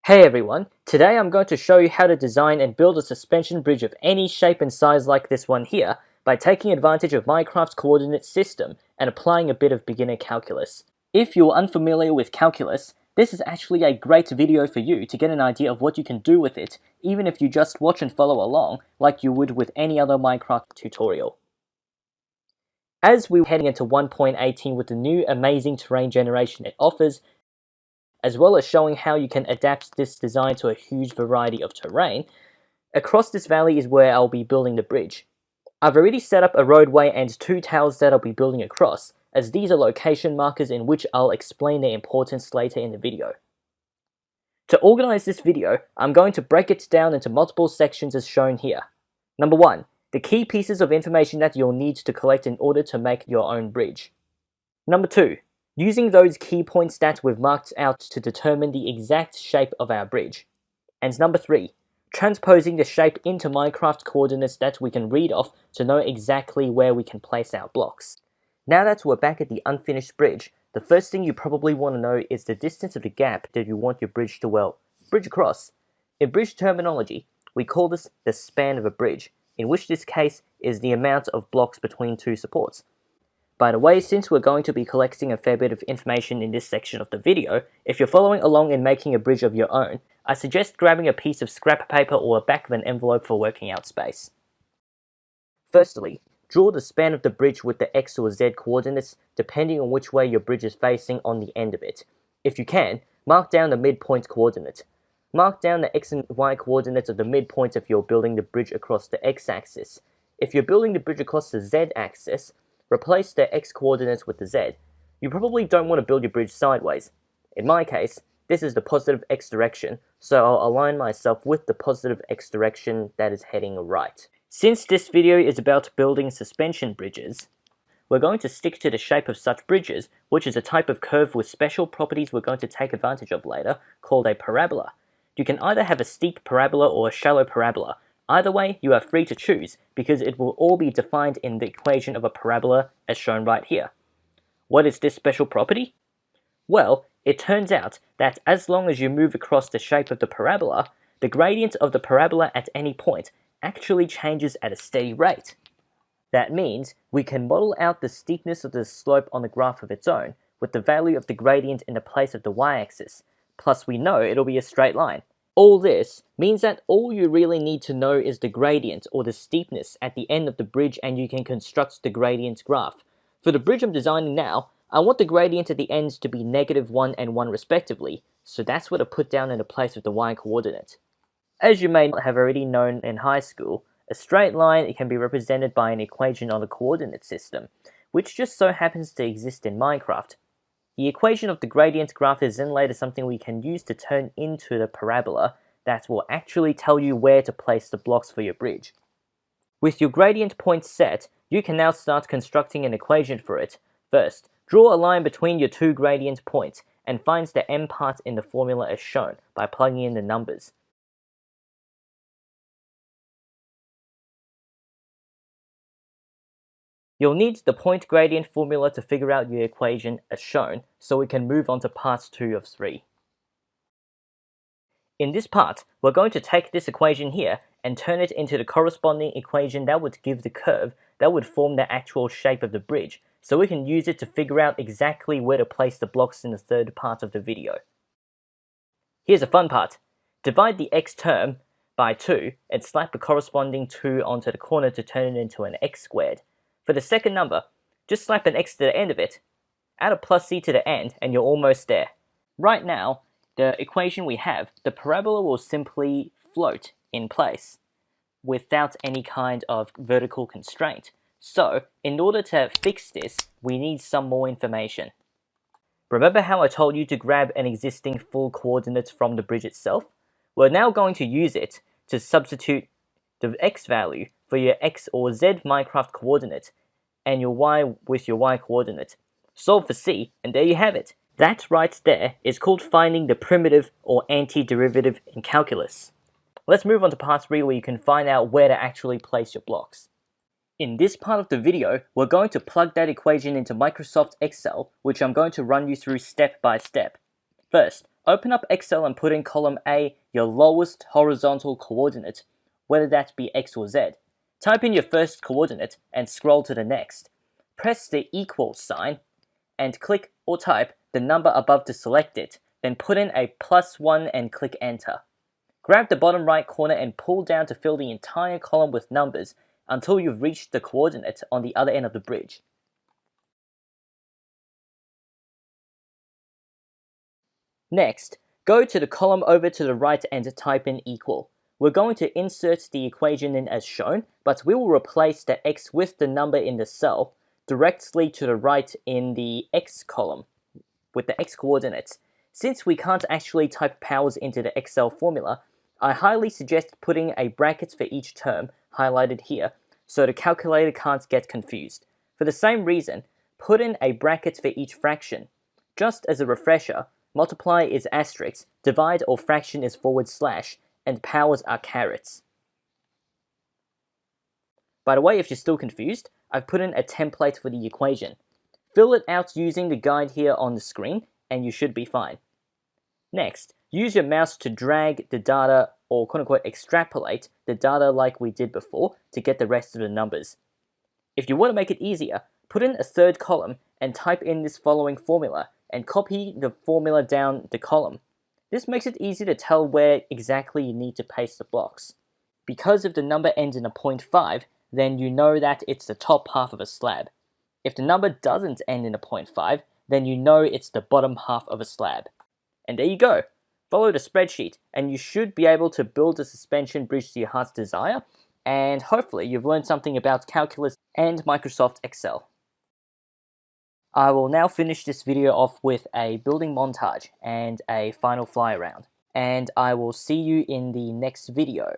Hey everyone, today I'm going to show you how to design and build a suspension bridge of any shape and size like this one here by taking advantage of Minecraft's coordinate system and applying a bit of beginner calculus. If you're unfamiliar with calculus, this is actually a great video for you to get an idea of what you can do with it, even if you just watch and follow along like you would with any other Minecraft tutorial. As we're heading into 1.18 with the new amazing terrain generation it offers, as well as showing how you can adapt this design to a huge variety of terrain, across this valley is where I'll be building the bridge. I've already set up a roadway and two towers that I'll be building across, as these are location markers in which I'll explain their importance later in the video. To organize this video, I'm going to break it down into multiple sections as shown here. Number 1. The key pieces of information that you'll need to collect in order to make your own bridge. Number 2. Using those key points that we've marked out to determine the exact shape of our bridge. And number 3, transposing the shape into Minecraft coordinates that we can read off to know exactly where we can place our blocks. Now that we're back at the unfinished bridge, the first thing you probably want to know is the distance of the gap that you want your bridge to, bridge across. In bridge terminology, we call this the span of a bridge, in which this case is the amount of blocks between two supports. By the way, since we're going to be collecting a fair bit of information in this section of the video, if you're following along in making a bridge of your own, I suggest grabbing a piece of scrap paper or a back of an envelope for working out space. Firstly, draw the span of the bridge with the X or Z coordinates depending on which way your bridge is facing on the end of it. If you can, mark down the midpoint coordinate. Mark down the X and Y coordinates of the midpoint if you're building the bridge across the X axis. If you're building the bridge across the Z axis, replace the X coordinates with the Z. You probably don't want to build your bridge sideways. In my case, this is the positive X direction, so I'll align myself with the positive X direction that is heading right. Since this video is about building suspension bridges, we're going to stick to the shape of such bridges, which is a type of curve with special properties we're going to take advantage of later, called a parabola. You can either have a steep parabola or a shallow parabola. Either way, you are free to choose, because it will all be defined in the equation of a parabola as shown right here. What is this special property? Well, it turns out that as long as you move across the shape of the parabola, the gradient of the parabola at any point actually changes at a steady rate. That means we can model out the steepness of the slope on the graph of its own, with the value of the gradient in the place of the y-axis, plus we know it'll be a straight line. All this means that all you really need to know is the gradient or the steepness at the end of the bridge, and you can construct the gradient graph. For the bridge I'm designing now, I want the gradient at the ends to be -1 and 1 respectively, so that's what I put down in the place of the y coordinate. As you may have already known in high school, a straight line can be represented by an equation on the coordinate system, which just so happens to exist in Minecraft. The equation of the gradient graph is then later something we can use to turn into the parabola that will actually tell you where to place the blocks for your bridge. With your gradient point set, you can now start constructing an equation for it. First, draw a line between your two gradient points and find the m part in the formula as shown by plugging in the numbers. You'll need the point gradient formula to figure out your equation as shown, so we can move on to part 2 of 3. In this part, we're going to take this equation here and turn it into the corresponding equation that would give the curve that would form the actual shape of the bridge, so we can use it to figure out exactly where to place the blocks in the third part of the video. Here's a fun part. Divide the x term by 2 and slap the corresponding 2 onto the corner to turn it into an x squared. For the second number, just slap an x to the end of it, add a plus c to the end, and you're almost there. Right now, the equation we have, the parabola will simply float in place without any kind of vertical constraint. So, in order to fix this, we need some more information. Remember how I told you to grab an existing full coordinates from the bridge itself? We're now going to use it to substitute the x value for your x or z Minecraft coordinate and your y with your y coordinate. Solve for c, and there you have it. That right there is called finding the primitive or antiderivative in calculus. Let's move on to part 3 where you can find out where to actually place your blocks. In this part of the video, we're going to plug that equation into Microsoft Excel, which I'm going to run you through step by step. First, Open up Excel and put in column A your lowest horizontal coordinate, whether that be X or Z. Type in your first coordinate and scroll to the next. Press the equal sign and click or type the number above to select it, then put in a +1 and click enter. Grab the bottom right corner and pull down to fill the entire column with numbers until you've reached the coordinate on the other end of the bridge. Next, go to the column over to the right and type in equal. We're going to insert the equation in as shown, but we will replace the x with the number in the cell directly to the right in the x column with the x coordinates. Since we can't actually type powers into the Excel formula, I highly suggest putting a bracket for each term, highlighted here, so the calculator can't get confused. For the same reason, put in a bracket for each fraction. Just as a refresher, multiply is asterisk, divide or fraction is /, and powers are carets. By the way, if you're still confused, I've put in a template for the equation. Fill it out using the guide here on the screen, and you should be fine. Next, use your mouse to drag the data, or quote-unquote extrapolate the data like we did before to get the rest of the numbers. If you want to make it easier, put in a third column and type in this following formula, and copy the formula down the column. This makes it easy to tell where exactly you need to paste the blocks. Because if the number ends in a 0.5, then you know that it's the top half of a slab. If the number doesn't end in a 0.5, then you know it's the bottom half of a slab. And there you go. Follow the spreadsheet, and you should be able to build a suspension bridge to your heart's desire, and hopefully you've learned something about calculus and Microsoft Excel. I will now finish this video off with a building montage and a final fly around, and I will see you in the next video.